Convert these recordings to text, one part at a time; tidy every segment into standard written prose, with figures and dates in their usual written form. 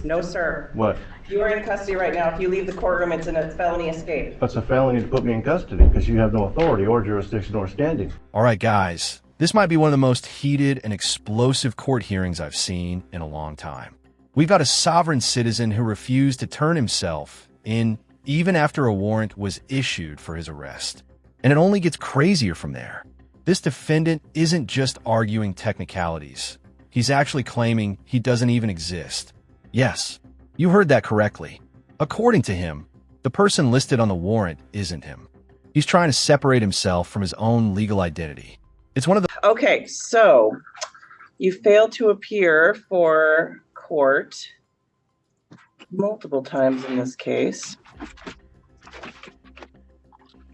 No, sir. What? You are in custody right now. If you leave the courtroom, it's a felony escape. That's a felony to put me in custody because you have no authority or jurisdiction or standing. All right, guys. This might be one of the most heated and explosive court hearings I've seen in a long time. We've got a sovereign citizen who refused to turn himself in even after a warrant was issued for his arrest. And it only gets crazier from there. This defendant isn't just arguing technicalities. He's actually claiming he doesn't even exist. Yes, you heard that correctly. According to him, the person listed on the warrant isn't him. He's trying to separate himself from his own legal identity. It's one of the... Okay, so you failed to appear for court multiple times in this case.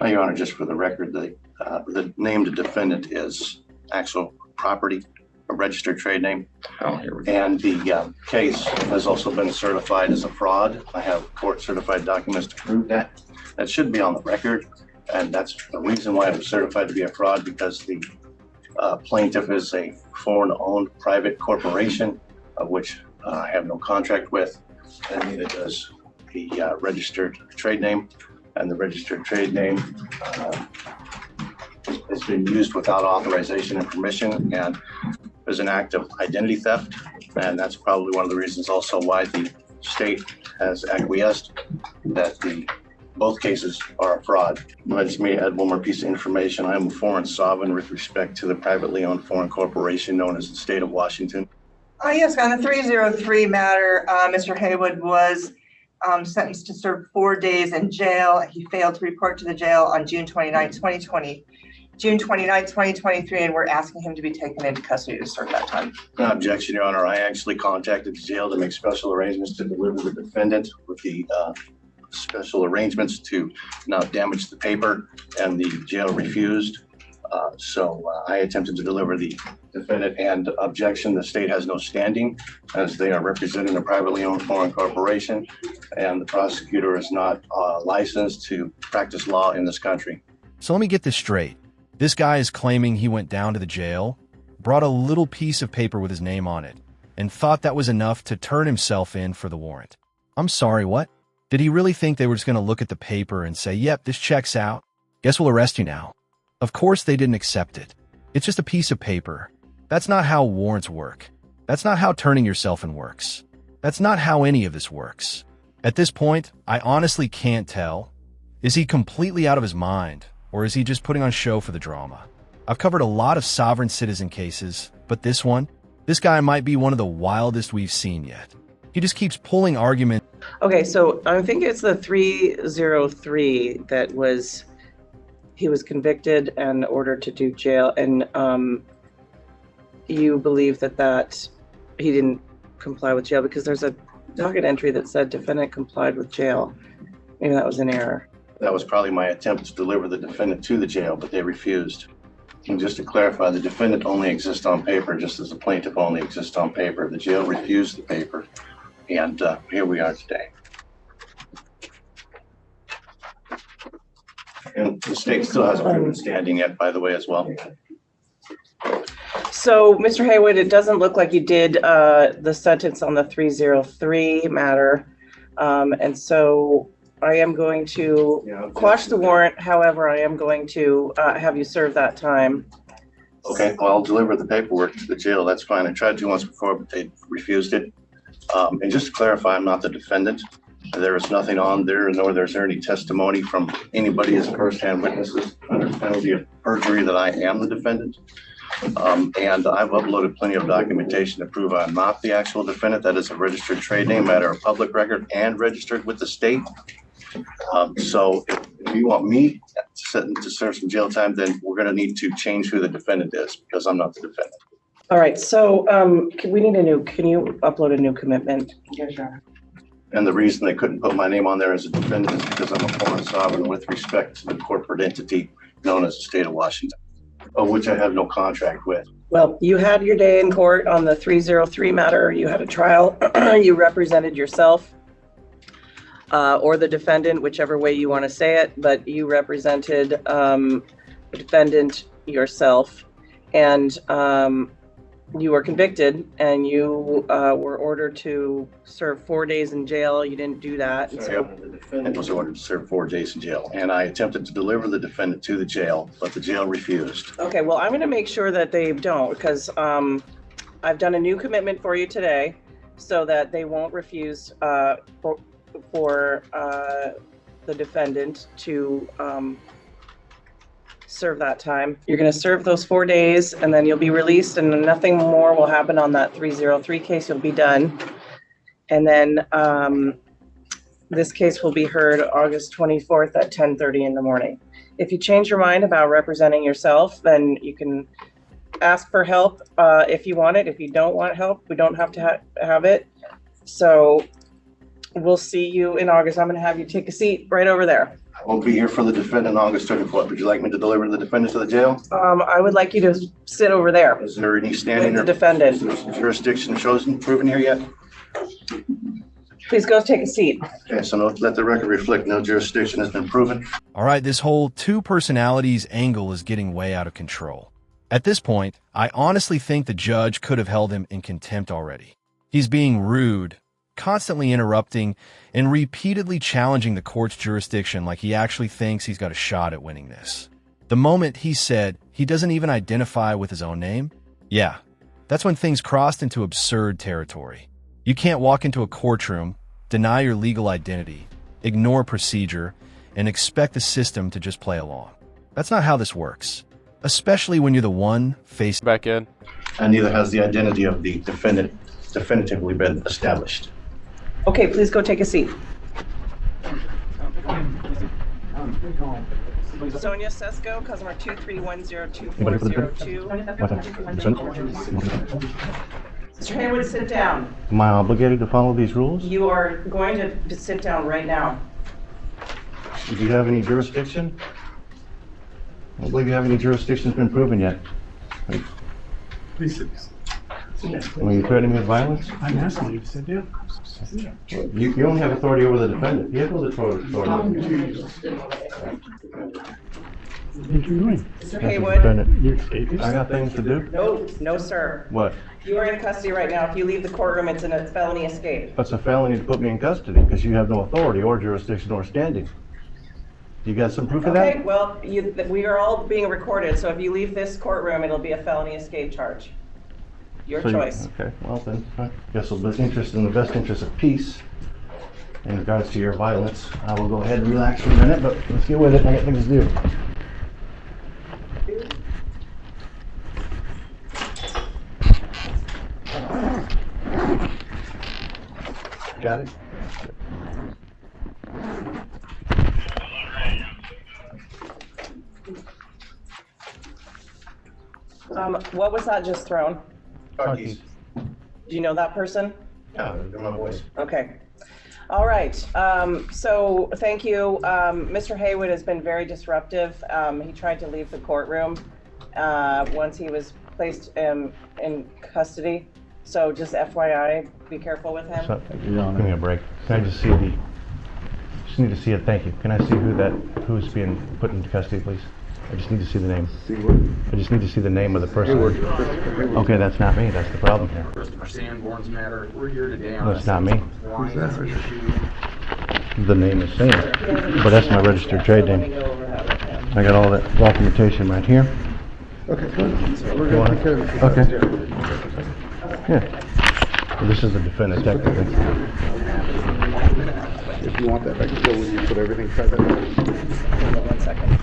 Your Honor, just for the record, the named defendant is actual property, a registered trade name. Oh, here we go. And the case has also been certified as a fraud. I have court certified documents to prove that. That should be on the record. And that's the reason why it was certified to be a fraud, because the plaintiff is a foreign-owned private corporation, of which I have no contract with, and neither does the registered trade name. And the registered trade name has been used without authorization and permission, and there's an act of identity theft, and that's probably one of the reasons also why the state has acquiesced that both cases are a fraud. Let me add one more piece of information. I am a foreign sovereign with respect to the privately owned foreign corporation known as the state of Washington. Yes, on the 303 matter, Mr. Haywood was sentenced to serve 4 days in jail. He failed to report to the jail on June 29, 2023, and we're asking him to be taken into custody to serve that time. No objection, Your Honor. I actually contacted the jail to make special arrangements to deliver the defendant with the special arrangements to not damage the paper, and the jail refused. So I attempted to deliver the defendant, and objection, the state has no standing as they are representing a privately owned foreign corporation, and the prosecutor is not licensed to practice law in this country. So let me get this straight. This guy is claiming he went down to the jail, brought a little piece of paper with his name on it, and thought that was enough to turn himself in for the warrant. I'm sorry, what? Did he really think they were just going to look at the paper and say, yep, this checks out? Guess we'll arrest you now. Of course they didn't accept it. It's just a piece of paper. That's not how warrants work. That's not how turning yourself in works. That's not how any of this works. At this point, I honestly can't tell. Is he completely out of his mind, or is he just putting on show for the drama? I've covered a lot of sovereign citizen cases, but this guy might be one of the wildest we've seen yet. He just keeps pulling arguments. Okay, so I think it's the 303 that he was convicted and ordered to do jail, and you believe that he didn't comply with jail because there's a docket entry that said defendant complied with jail. Maybe that was an error. That was probably my attempt to deliver the defendant to the jail, but they refused. And just to clarify, the defendant only exists on paper, just as the plaintiff only exists on paper. The jail refused the paper, and here we are today. And the state still hasn't proven standing yet, by the way, as well. So, Mr. Haywood, it doesn't look like you did the sentence on the 303 matter, and so I am going to quash the warrant. However, I am going to have you serve that time. Okay, well, I'll deliver the paperwork to the jail. That's fine. I tried to once before, but they refused it. And just to clarify, I'm not the defendant. There is nothing on there, nor is there any testimony from anybody as first-hand witnesses under penalty of perjury that I am the defendant. And I've uploaded plenty of documentation to prove I'm not the actual defendant. That is a registered trade name, matter of public record, and registered with the state. So if you want me to serve some jail time, then we're going to need to change who the defendant is, because I'm not the defendant. All right. So can you upload a new commitment? Yes, Your Honor. And the reason they couldn't put my name on there as a defendant is because I'm a foreign sovereign with respect to the corporate entity known as the state of Washington, of which I have no contract with. Well, you had your day in court on the 303 matter. You had a trial. You represented yourself or the defendant, whichever way you want to say it, but you represented the defendant yourself. And you were convicted and you were ordered to serve 4 days in jail. You didn't do that. And so The defendant was ordered to serve 4 days in jail, and I attempted to deliver the defendant to the jail, but the jail refused. okay, well, I'm going to make sure that they don't, because I've done a new commitment for you today so that they won't refuse for the defendant to serve that time. You're going to serve those 4 days and then you'll be released, and nothing more will happen on that 303 case. You'll be done. And then this case will be heard August 24th at 10:30 in the morning. If you change your mind about representing yourself, then you can ask for help if you want it. If you don't want help, we don't have to have it. So we'll see you in August. I'm going to have you take a seat right over there. I won't be here for the defendant on August 24th. Would you like me to deliver the defendant to the jail? I would like you to sit over there Is there any standing with the or defendant. jurisdiction chosen, proven here yet? Please go take a seat. Okay, so let the record reflect no jurisdiction has been proven. All right, this whole two personalities angle is getting way out of control. At this point, I honestly think the judge could have held him in contempt already. He's being rude, constantly interrupting, and repeatedly challenging the court's jurisdiction like he actually thinks he's got a shot at winning this. The moment he said he doesn't even identify with his own name, yeah, that's when things crossed into absurd territory. You can't walk into a courtroom, deny your legal identity, ignore procedure, and expect the system to just play along. That's not how this works, especially when you're the one facing Back in. And neither has the identity of the defendant definitively been established. Okay, please go take a seat. Sonia Sesko, customer 2310242. Mr. Haywood, sit down. Am I obligated to follow these rules? You are going to sit down right now. Do you have any jurisdiction? I don't believe you have any jurisdiction that's been proven yet. Please sit down. Are you threatening me with violence? I'm asking you to sit down. You only have authority over the defendant. You have no authority. What are you doing? Mr. Haywood? You're escapist? I got things to do. No, sir. What? You are in custody right now. If you leave the courtroom, it's a felony escape. It's a felony to put me in custody because you have no authority or jurisdiction or standing. You got some proof of that? Okay, well, we are all being recorded, so if you leave this courtroom, it'll be a felony escape charge. Your choice. Okay, well then, I guess in the best interest of peace, in regards to your violence, I will go ahead and relax for a minute, but let's get with it. I got things to do. Got it? What was that just thrown? Car keys. Do you know that person? Yeah, they're my boys. Okay. All right. So thank you. Mr. Haywood has been very disruptive. He tried to leave the courtroom once he was placed in custody. So just FYI, be careful with him. So, give me a break. Can I just see just need to see it, thank you. Can I see who's being put into custody, please? I just need to see the name. I just need to see the name of the person. Okay, that's not me, that's the problem here. Christopher Sanborn's matter. We're here today on That's not me. Who's that? The name is saying it, but that's my registered trade name. I got all that documentation right here. Okay, good. We're going to take care of it. Okay. Yeah. Well, this is the defendant, technically. If you want that, I can go when you put everything, try that. Hold on 1 second.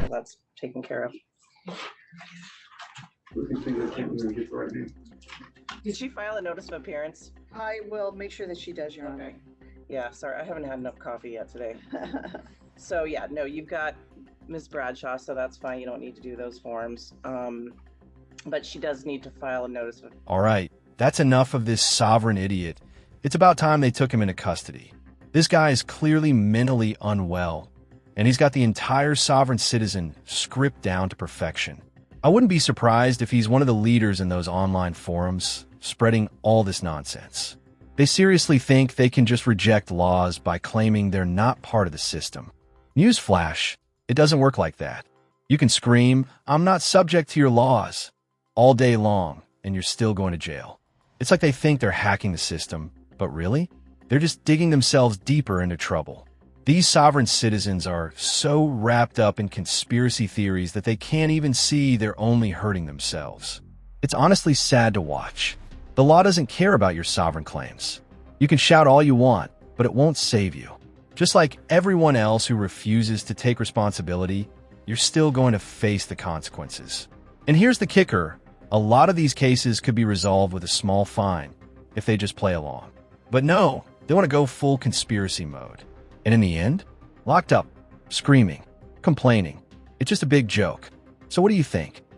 Well, that's taken care of. We can see that we're gonna get the right name. Did she file a notice of appearance? I will make sure that she does, Your Honor. Okay. Yeah, sorry, I haven't had enough coffee yet today. So yeah, no, you've got Ms. Bradshaw, so that's fine. You don't need to do those forms. But she does need to file a notice of. All right, that's enough of this sovereign idiot. It's about time they took him into custody. This guy is clearly mentally unwell, and he's got the entire sovereign citizen script down to perfection. I wouldn't be surprised if he's one of the leaders in those online forums, spreading all this nonsense. They seriously think they can just reject laws by claiming they're not part of the system. Newsflash, it doesn't work like that. You can scream, "I'm not subject to your laws," all day long, and you're still going to jail. It's like they think they're hacking the system, but really? They're just digging themselves deeper into trouble. These sovereign citizens are so wrapped up in conspiracy theories that they can't even see they're only hurting themselves. It's honestly sad to watch. The law doesn't care about your sovereign claims. You can shout all you want, but it won't save you. Just like everyone else who refuses to take responsibility, you're still going to face the consequences. And here's the kicker. A lot of these cases could be resolved with a small fine if they just play along. But no, they want to go full conspiracy mode. And in the end, locked up, screaming, complaining. It's just a big joke. So what do you think?